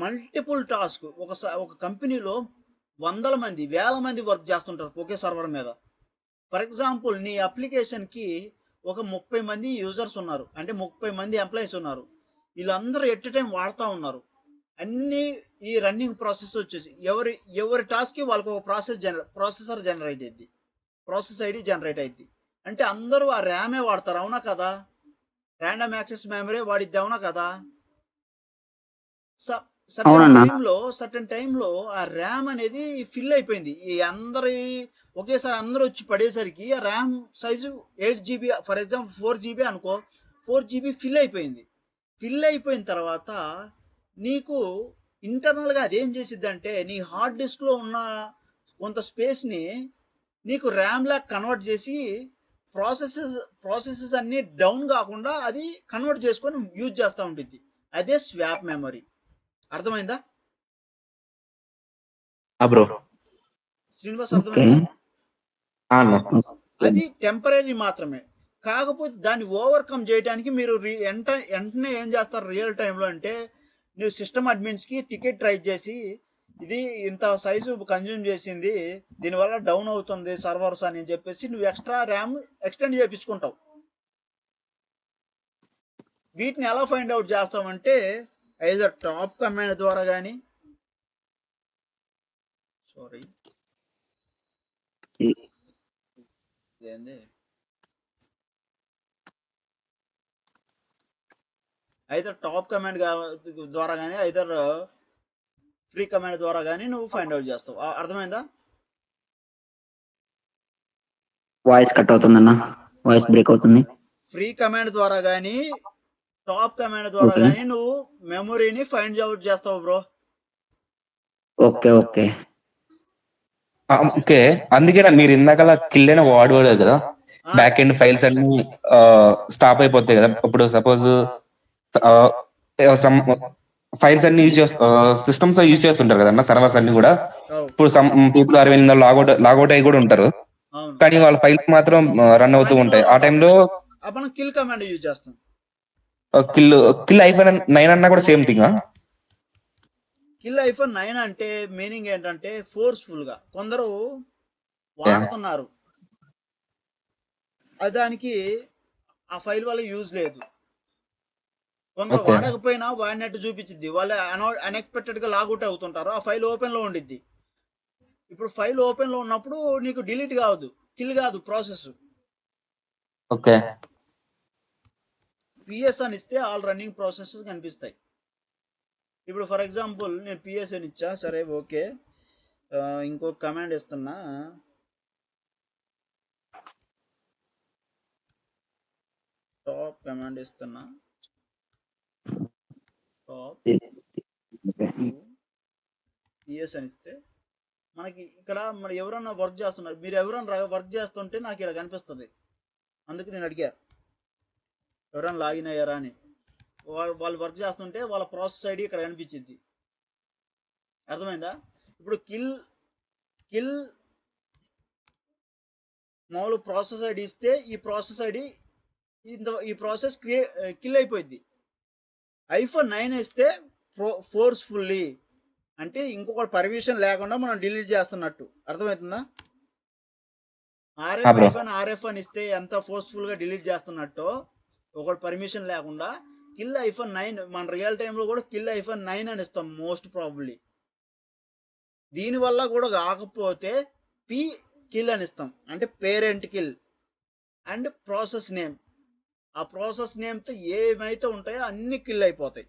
మల్టిపుల్ టాస్క్ ఒక కంపెనీలో వందల మంది వేల మంది వర్క్ చేస్తుంటారు ఒకే సర్వర్ మీద. ఫర్ ఎగ్జాంపుల్ నీ అప్లికేషన్కి ఒక 30 మంది యూజర్స్ ఉన్నారు, అంటే 30 మంది ఎంప్లాయీస్ ఉన్నారు. వీళ్ళందరూ ఎట్ టైం వాడుతూ ఉన్నారు. అన్ని ఈ రన్నింగ్ ప్రాసెస్ వచ్చేసి ఎవరి టాస్క్కి వాళ్ళకి ఒక ప్రాసెసర్ జనరేట్ అయ్యింది, ప్రాసెస్ ఐడి జనరేట్ అయింది. అంటే అందరూ ఆ ర్యామే వాడతారు, అవునా కదా? ర్యాండమ్ యాక్సెస్ మెమరీ వాడిద్ది, అవునా కదా? అవునన్నా. సర్టన్ టైంలో ఆ ర్యామ్ అనేది ఫిల్ అయిపోయింది. ఈ ఒకేసారి అందరూ వచ్చి పడేసరికి ఆ RAM size 8 GB, for example 4 GB అనుకో, 4 GB ఫిల్ అయిపోయింది. ఫిల్ అయిపోయిన తర్వాత నీకు ఇంటర్నల్గా అదేం చేసిద్ది అంటే నీ హార్డ్ డిస్క్లో ఉన్న కొంత స్పేస్ని నీకు ర్యామ్ లాగా కన్వర్ట్ చేసి ప్రాసెసెస్ అన్నీ డౌన్ కాకుండా అది కన్వర్ట్ చేసుకొని యూజ్ చేస్తూ ఉంటుంది. అదే స్వాప్ మెమరీ. అర్థమైందా బ్రో? శ్రీనివాస్? అర్థమైందా? అది టెంపరీ మాత్రమే. కాకపోతే దాన్ని ఓవర్కమ్ చేయడానికి మీరు వెంటనే ఏం చేస్తారు రియల్ టైంలో అంటే, నువ్వు సిస్టమ్ అడ్మిన్స్కి టికెట్ ట్రై చేసి ఇది ఇంత సైజు కన్జ్యూమ్ చేసింది, దీనివల్ల డౌన్ అవుతుంది సర్వర్స్ అని చెప్పేసి నువ్వు ఎక్స్ట్రా ర్యామ్ ఎక్స్టెండ్ చేయించుకుంటావు. వీటిని ఎలా ఫైండ్ అవుట్ చేస్తామంటే ఐదర్ టాప్ కమాండ్ ద్వారా కానీ ఐదర్ టాప్ కమాండ్ ద్వారా కానీ ఐదర్ ఫ్రీ కమాండ్ ద్వారా కానీ నువ్వు ఫైండ్ అవుట్ చేస్తావు. అర్థమైందా? వాయిస్ కట్ అవుతుందన్న, వాయిస్ బ్రేక్ అవుతుంది. ఫ్రీ కమాండ్ ద్వారా కానీ టాప్ కమాండ్ ద్వారా Okay. కానీ నువ్వు మెమొరీని ఫైండ్ అవుట్ చేస్తావు బ్రో. Okay okay. ఓకే, అందుకేనా మీరు ఇందాక కిల్ అయిన వాడలేదు కదా, బ్యాక్ ఎండ్ ఫైల్స్ అన్ని స్టాప్ అయిపోతాయి కదా. ఇప్పుడు సపోజ్ ఫైల్స్ అన్ని సిస్టమ్స్ యూజ్ చేస్తుంటారు కదా అన్న, సర్వర్స్ అన్ని కూడా. అవును ఇప్పుడు సమ్ పీపుల్ ఆర్ వెళ్ళిన లాగౌట్ అయ్యి కూడా ఉంటారు, అవును. కానీ వాళ్ళ ఫైల్స్ మాత్రం రన్ అవుతూ ఉంటాయి. ఆ టైంలో మనం కిల్ కమాండ్ యూజ్ చేస్తాం. కిల్ అయిపోయిన 9 అన్నా కూడా సేమ్ థింగ్. కిల్ ఐఫోన్ 9 అంటే మీనింగ్ ఏంటంటే ఫోర్స్ఫుల్ గా కొందరు వాడుతున్నారు, అది దానికి ఆ ఫైల్ వల్ల యూజ్ లేదు. కొందరు Okay. వాడకపోయినా వాడినట్టు చూపించింది, వాళ్ళు అన్ఎక్స్పెక్టెడ్ గా లాగౌట్ అవుతుంటారు, ఆ ఫైల్ ఓపెన్ లో ఉండిద్ది. ఇప్పుడు ఫైల్ ఓపెన్ లో ఉన్నప్పుడు నీకు డిలీట్ కావద్దు, కిల్ కాదు ప్రాసెస్. ఓకే, పిఎస్ అని ఇస్తే ఆల్ రన్నింగ్ ప్రాసెసెస్ కనిపిస్తాయి. ఇప్పుడు ఫర్ ఎగ్జాంపుల్ నేను పిఎస్ అని ఇచ్చా, సరే ఓకే. ఇంకో కమాండ్ ఇస్తున్నా, టాప్ కమాండ్ ఇస్తున్నా, టాప్ పిఎస్ అని ఇస్తే మనకి ఇక్కడ మరి ఎవరన్నా వర్క్ చేస్తున్నారు, మీరు ఎవరన్నా వర్క్ చేస్తుంటే నాకు ఇక్కడ కనిపిస్తుంది. అందుకు నేను అడిగా ఎవరైనా లాగిన్ అయ్యారా అని. వాళ్ళు వర్క్ చేస్తుంటే వాళ్ళ ప్రాసెస్ ఐడి ఇక్కడ కనిపించింది. అర్థమైందా? ఇప్పుడు కిల్ మామూలు ప్రాసెస్ ఐడి ఇస్తే ఈ ప్రాసెస్ ఐడి ఈ ప్రాసెస్ కిల్ అయిపోయింది. ఐఫోన్ 9 ఇస్తే ఫోర్స్ఫుల్లీ అంటే ఇంకొకటి పర్మిషన్ లేకుండా మనం డిలీట్ చేస్తున్నట్టు. అర్థమవుతుందా? ఆర్ఎఫ్ అని ఇస్తే ఎంత ఫోర్స్ఫుల్ గా డిలీట్ చేస్తున్నట్టు, ఒకటి పర్మిషన్ లేకుండా. కిల్ ఐఫోన్ 9 మన రియల్ టైంలో కూడా కిల్ ఐఫోన్ 9 అని ఇస్తాం మోస్ట్ ప్రాబబ్లీ. దీనివల్ల కూడా కాకపోతే పి కిల్ అని ఇస్తాం, అంటే parent kill and process name. ఆ ప్రాసెస్ నేమ్తో ఏమైతే ఉంటాయో అన్ని కిల్ అయిపోతాయి.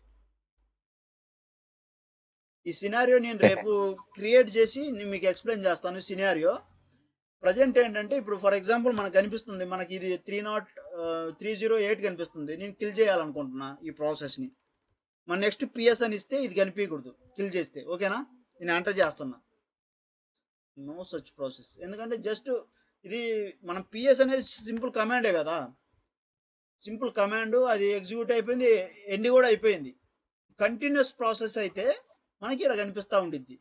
ఈ సినారియో నేను రేపు క్రియేట్ చేసి నేను మీకు ఎక్స్ప్లెయిన్ చేస్తాను. సినారియో ప్రజెంట్ ఏంటంటే, ఇప్పుడు ఫర్ ఎగ్జాంపుల్ మనకు కనిపిస్తుంది, మనకి ఇది 308 కనిపిస్తుంది. నేను కిల్ చేయాలనుకుంటున్నా ఈ ప్రాసెస్ని. మన నెక్స్ట్ పిఎస్ అని ఇస్తే ఇది కనిపించకూడదు కిల్ చేస్తే, ఓకేనా? నేను ఎంటర్ చేస్తున్నా నో సచ్ ప్రాసెస్, ఎందుకంటే జస్ట్ ఇది మనం పిఎస్ అనేది సింపుల్ కమాండే కదా, సింపుల్ కమాండ్. అది ఎగ్జిక్యూట్ అయిపోయింది, ఎండ్ కూడా అయిపోయింది. కంటిన్యూస్ ప్రాసెస్ అయితే మనకి ఇక్కడ కనిపిస్తూ ఉండిద్ది.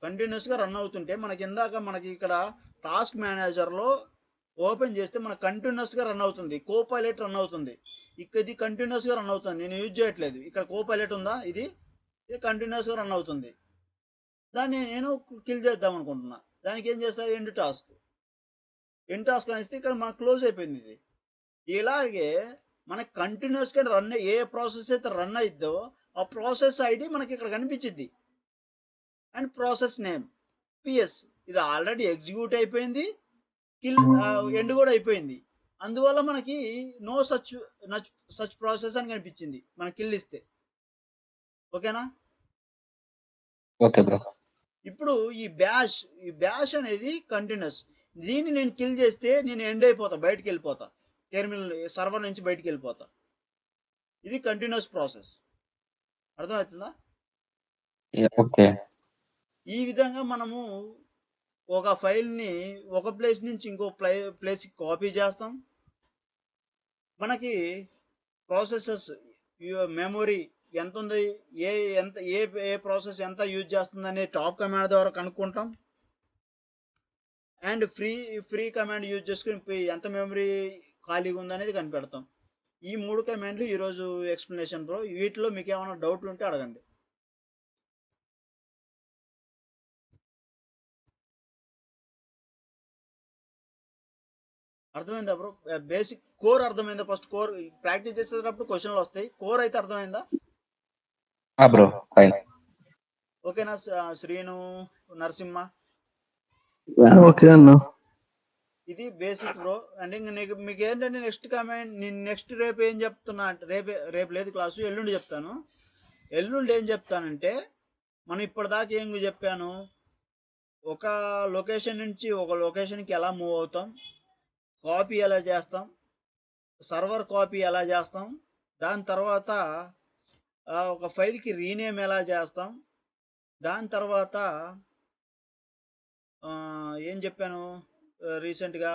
కంటిన్యూస్గా రన్ అవుతుంటే మనకి ఇందాక మనకి ఇక్కడ టాస్క్ మేనేజర్లో ఓపెన్ చేస్తే మనకు కంటిన్యూస్గా రన్ అవుతుంది. కోపైలట్ రన్ అవుతుంది. ఇది కంటిన్యూస్గా రన్ అవుతుంది, నేను యూజ్ చేయట్లేదు. ఇక్కడ కోపైలట్ ఉందా, ఇది కంటిన్యూస్గా రన్ అవుతుంది. దాన్ని నేను కిల్ చేద్దాం అనుకుంటున్నా. దానికి ఏం చేస్తా, ఎండ్ టాస్క్ అనిస్తే ఇక్కడ మనకు క్లోజ్ అయిపోయింది ఇది. ఇలాగే మనకి కంటిన్యూస్గా రన్ ఏ ప్రాసెస్ అయితే రన్ అయిద్దో ఆ ప్రాసెస్ ఐడి మనకి ఇక్కడ కనిపించింది. అండ్ ప్రాసెస్ నేమ్ పిఎస్, ఇది ఆల్రెడీ ఎగ్జిక్యూట్ అయిపోయింది, కిల్ ఎండ్ కూడా అయిపోయింది. అందువల్ల మనకి నో సచ్ ప్రాసెస్ అని కనిపించింది మన కిల్ ఇస్తే, ఓకేనా? Okay bro. ఇప్పుడు ఈ బ్యాష్ అనేది కంటిన్యూస్. దీన్ని నేను కిల్ చేస్తే నేను ఎండ్ అయిపోతా, బయటికి వెళ్ళిపోతా, టెర్మినల్ సర్వర్ నుంచి బయటికి వెళ్ళిపోతా. ఇది కంటిన్యూస్ ప్రాసెస్, అర్థమవుతుందా? ఓకే. ఈ విధంగా మనము ఒక ఫైల్ని ఒక ప్లేస్ నుంచి ఇంకో ప్లేస్కి కాపీ చేస్తాం. మనకి ప్రాసెసెస్ మెమొరీ ఎంత ఉంది, ఏ ప్రాసెస్ ఎంత యూజ్ చేస్తుంది అనే టాప్ కమాండ్ ద్వారా కనుక్కుంటాం. అండ్ ఫ్రీ కమాండ్ యూజ్ చేసుకుని ఎంత మెమరీ ఖాళీగా ఉందనేది కనిపెడతాం. ఈ 3 కమాండ్లు ఈరోజు ఎక్స్ప్లెనేషన్ బ్రో. వీటిలో మీకు ఏమైనా డౌట్ ఉంటే అడగండి. అర్థమైందా బ్రో? బేసిక్ కోర్ అర్థమైందా? ఫస్ట్ కోర్ ప్రాక్టీస్ చేసేటప్పుడు క్వశ్చన్లు వస్తాయి. కోర్ అయితే అర్థమైందా బ్రో? ఫైన్. ఓకేనా శ్రీను, నరసింహ? ఓకే అన్న. ఇది బేసిక్ బ్రో. అండ్ ఇంక మీకు ఏంటంటే నెక్స్ట్ కమాండ్, నేను నెక్స్ట్ రేపు ఏం చెప్తున్నా అంటే, రేపు లేదు క్లాసు, ఎల్లుండి చెప్తాను. ఎల్లుండి ఏం చెప్తానంటే, మనం ఇప్పటిదాకా ఏం చెప్పాను, ఒక లొకేషన్ నుంచి ఒక లొకేషన్కి ఎలా మూవ్ అవుతాం, కాపీ ఎలా చేస్తాం, సర్వర్ కాపీ ఎలా చేస్తాం, దాని తర్వాత ఒక ఫైల్కి రీనేమ్ ఎలా చేస్తాం, దాని తర్వాత ఏం చెప్పాను రీసెంట్గా,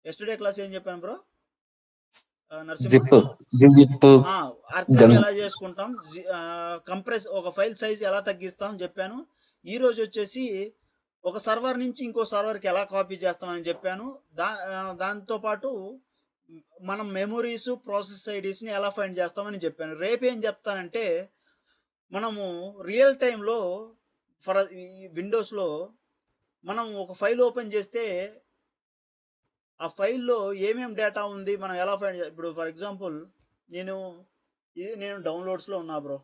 ఎస్టర్డే క్లాస్ ఏం చెప్పాను బ్రో నరసింహ? ఆర్కైవ్ ఎలా చేసుకుంటాం, కంప్రెస్ ఒక ఫైల్ సైజ్ ఎలా తగ్గిస్తాం చెప్పాను. ఈరోజు వచ్చేసి ఒక సర్వర్ నుంచి ఇంకో సర్వర్కి ఎలా కాపీ చేస్తామని చెప్పాను. దాంతోపాటు మనం మెమొరీస్, ప్రాసెస్ ఐడీస్ని ఎలా ఫైండ్ చేస్తామని చెప్పాను. రేపు ఏం చెప్తానంటే, మనము రియల్ టైంలో విండోస్లో మనం ఒక ఫైల్ ఓపెన్ చేస్తే ఆ ఫైల్లో ఏమేమి డేటా ఉంది మనం ఎలా ఫైండ్ ఇప్పుడు ఫర్ ఎగ్జాంపుల్ నేను డౌన్లోడ్స్లో ఉన్నా బ్రో.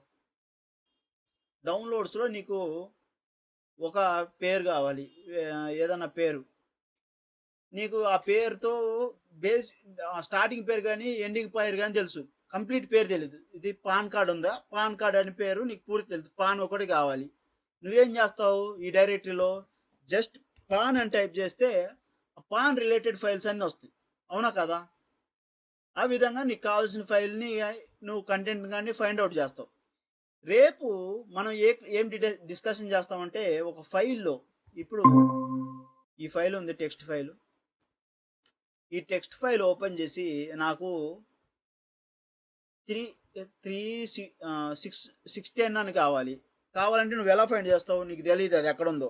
డౌన్లోడ్స్లో నీకు ఒక పేరు కావాలి, ఏదన్నా పేరు. నీకు ఆ పేరుతో స్టార్టింగ్ పేరు కానీ ఎండింగ్ పేరు కానీ తెలుసు, కంప్లీట్ పేరు తెలియదు. ఇది పాన్ కార్డ్ ఉందా, పాన్ కార్డ్ అని పేరు నీకు పూర్తి తెలుసు, పాన్ ఒకటి కావాలి. నువ్వేం చేస్తావు, ఈ డైరెక్టరీలో జస్ట్ పాన్ అని టైప్ చేస్తే పాన్ రిలేటెడ్ ఫైల్స్ అన్నీ వస్తాయి, అవునా కదా? ఆ విధంగా నీకు కావాల్సిన ఫైల్ని నువ్వు కంటెంట్ కానీ ఫైండ్ అవుట్ చేస్తావు. రేపు మనం ఏం డిస్కషన్ చేస్తామంటే, ఒక ఫైల్లో ఇప్పుడు ఈ ఫైల్ ఉంది, టెక్స్ట్ ఫైల్. ఈ టెక్స్ట్ ఫైల్ ఓపెన్ చేసి నాకు 610 అని కావాలంటే నువ్వు ఎలా ఫైండ్ చేస్తావు? నీకు తెలియదు అది ఎక్కడ ఉందో,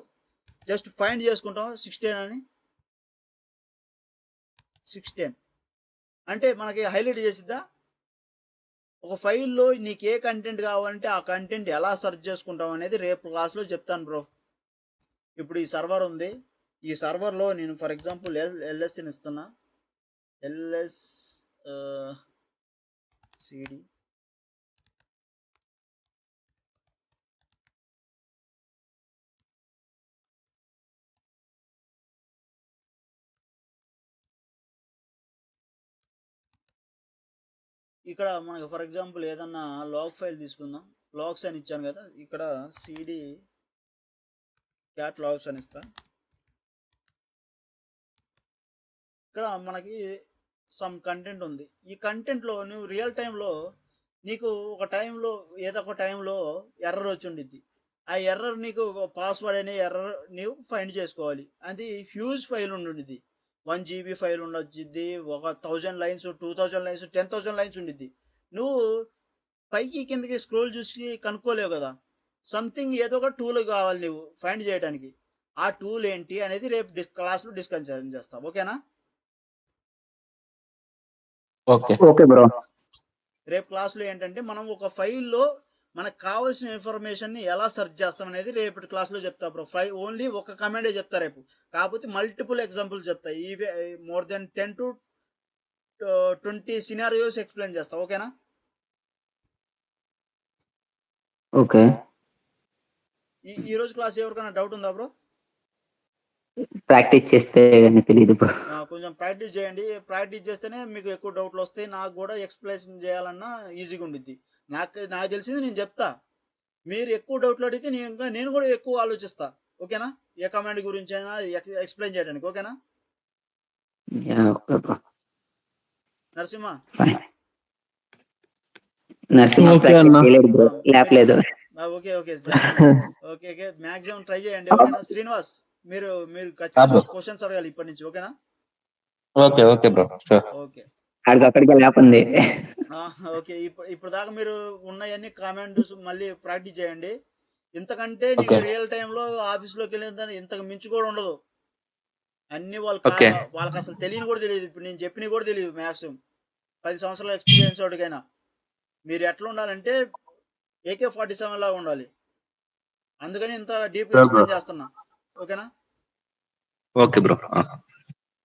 జస్ట్ ఫైండ్ చేసుకుంటావు 610 అని. 610 అంటే మనకి హైలైట్ చేసిద్దా? ఒక ఫైల్లో నీకు ఏ కంటెంట్ కావాలంటే ఆ కంటెంట్ ఎలా సెర్చ్ చేసుకుంటాం అనేది రేపు క్లాస్లో చెప్తాను బ్రో. ఇప్పుడు ఈ సర్వర్ ఉంది, ఈ సర్వర్లో నేను ఫర్ ఎగ్జాంపుల్ ఎల్ఎస్ని ఇస్తున్నా, ఎల్ఎస్ సిడి ఇక్కడ మనకి ఫర్ ఎగ్జాంపుల్ ఏదన్నా లాగ్ ఫైల్ తీసుకుందాం. లాగ్స్ అని ఇచ్చాను కదా, ఇక్కడ సిడి క్యాట్ లాగ్స్ అని ఇస్తా. ఇక్కడ మనకి సమ్ కంటెంట్ ఉంది. ఈ కంటెంట్లో నువ్వు రియల్ టైంలో నీకు ఒక టైంలో ఏదో ఒక టైంలో ఎర్రర్ వచ్చి ఉండిద్ది. ఆ ఎర్రర్ నీకు పాస్వర్డ్ అనే ఎర్రర్ నీవు ఫైండ్ చేసుకోవాలి. అది హ్యూజ్ ఫైల్ ఉండిద్ది. 1 GB ఫైల్ ఉండొచ్చింది, ఒక 1000 లైన్స్, 2000 లైన్స్, 10,000 లైన్స్ ఉండిద్ది. నువ్వు పైకి కిందకి స్క్రోల్ చూసి కనుక్కోలేవు కదా. సంథింగ్ ఏదో ఒక టూల్ కావాలి నువ్వు ఫైండ్ చేయడానికి. ఆ టూల్ ఏంటి అనేది రేపు క్లాస్లో డిస్కస్ చేస్తాం. ఓకేనా? ఓకే. Okay bro. రేపు క్లాస్లో ఏంటంటే మనం ఒక ఫైల్లో మనకు కావాల్సిన ఇన్ఫర్మేషన్ని ఎలా సెర్చ్ చేస్తాం అనేది రేపటి క్లాస్లో చెప్తా బ్రో. ఓన్లీ ఒక కమాండే చెప్తా రేపు, కాకపోతే మల్టిపుల్ ఎగ్జాంపుల్ చెప్తా. ఇవే more than 10 to 20 scenarios explain చేస్తా. ఓకేనా? ఓకే. ఈ రోజు క్లాస్ ఎవరికైనా డౌట్ ఉందా బ్రో? ప్రాక్టీస్ చేస్తే కానీ తెలియదు బ్రో. కొంచెం ప్రాక్టీస్ చేయండి. ప్రాక్టీస్ చేస్తేనే మీకు ఎక్కువ డౌట్లు వస్తాయి. నాకు కూడా ఎక్స్ప్లెయిన్ చేయాలన్నా ఈజీగా ఉండిద్ది. నాకు తెలిసింది నేను చెప్తా. మీరు ఎక్కువ డౌట్లు అడిగితే నేను కూడా ఎక్కువ ఆలోచిస్తా. ఓకేనా? ఏ కమాండ్ గురించి అయినా ఎక్స్ప్లెయిన్ చేయడానికి. ఓకేనా? Okay bro. Narasimha, Narasimha okay practice అన్న. చేయలేదు బ్రో, లేపలేదు. Okay okay okay maximum try చేయండి. ఓకేనా? శ్రీనివాస్, మీరు ఖచ్చితంగా క్వశ్చన్స్ అడగాలి ఇప్పటి నుంచి. ఓకేనా? Okay okay bro, sure. Okay అక్కడికే లేపంది. ఓకే. ఇప్పుడు దాకా మీరు ఉన్నాయన్నీ కామెంట్స్ మళ్ళీ ప్రాక్టీస్ చేయండి. ఇంతకంటే నీకు Okay. రియల్ టైంలో ఆఫీస్లోకి వెళ్ళిన ఇంతకు మించి కూడా ఉండదు. అన్ని Okay. వాళ్ళకి అసలు తెలియని కూడా తెలియదు. ఇప్పుడు నేను చెప్పినవి కూడా తెలియదు. మ్యాక్సిమం 10 సంవత్సరాల ఎక్స్పీరియన్స్ వాడికైనా మీరు ఎట్లా ఉండాలంటే AK-47 లాగా ఉండాలి. అందుకని ఇంత డీప్ ఎక్స్ప్లెయిన్ చేస్తున్నా. ఓకేనా? Okay bro.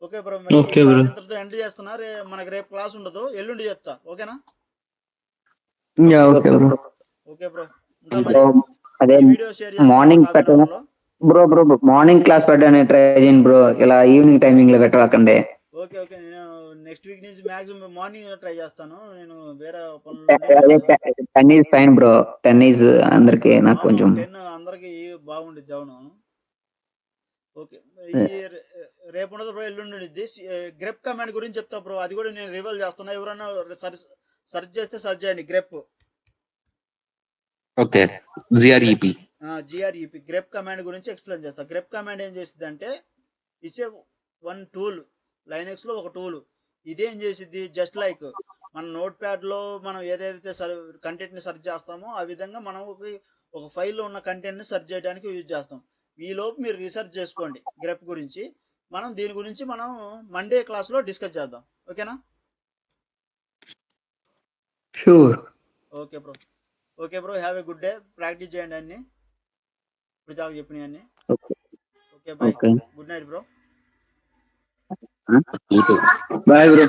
ఓకే బ్రో, మరి Okay bro. ఇంతటితో ఎండ్ చేస్తున్నా. మనకి రేపు క్లాస్ ఉండదు, ఎల్లుండి చెప్తా. ఓకేనా? Okay bro. ఓకే బ్రో, ఉంటా మరి. అదే ఈ వీడియో షేర్ చేస్తాను మార్నింగ్ కాఫీ పెట్టడం రూమ్లో. బ్రో మార్నింగ్ క్లాస్ పెట్టడానికి ట్రై చేయండి బ్రో, ఇలా ఈవినింగ్ టైమింగ్ లో పెట్టకండి. ఓకే ఓకే, నేను నెక్స్ట్ వీక్ నుంచి మాక్సిమం మార్నింగ్ ట్రై చేస్తాను. నేను వేరే అదే 10 ఈజ్ ఫైన్ బ్రో, 10 ఈజ్ అందరికి నాకు కొంచెం 10 అందరికి బాగుండిద్ది. అవును. ఓకే, ఈ రేపు ఉండదు బ్రో, ఎల్లుండి ఉండిద్ది. గ్రెప్ కమాండ్ గురించి చెప్తా బ్రో, అది కూడా నేను రివల్ చేస్తున్నా. ఎవరైనా సెర్చ్ చేస్తే సెర్చ్ చేయండి grep. Okay. GREP. GREP grep command గురించి ఎక్స్ప్లెయిన్ చేస్తా. గ్రెప్ కమాండ్ ఏం చేసిద్ది అంటే ఇట్స్ వన్ టూల్, లైనెక్స్లో ఒక టూల్. ఇదేం చేసిద్ది, జస్ట్ లైక్ మన నోట్ ప్యాడ్లో మనం ఏదైతే కంటెంట్ని సెర్చ్ చేస్తామో ఆ విధంగా మనం ఒక ఫైల్లో ఉన్న కంటెంట్ని సెర్చ్ చేయడానికి యూజ్ చేస్తాం. ఈలోపు మీరు రీసెర్చ్ చేసుకోండి గ్రెప్ గురించి. దీని గురించి మనం మండే క్లాస్లో డిస్కస్ చేద్దాం. ఓకేనా? Sure. Okay bro. Okay bro, have a good day. Practice చేయండి అన్ని ఇప్పుడు దాకా చెప్పినవి అన్ని. Okay bye, okay good night bro. Bye bro.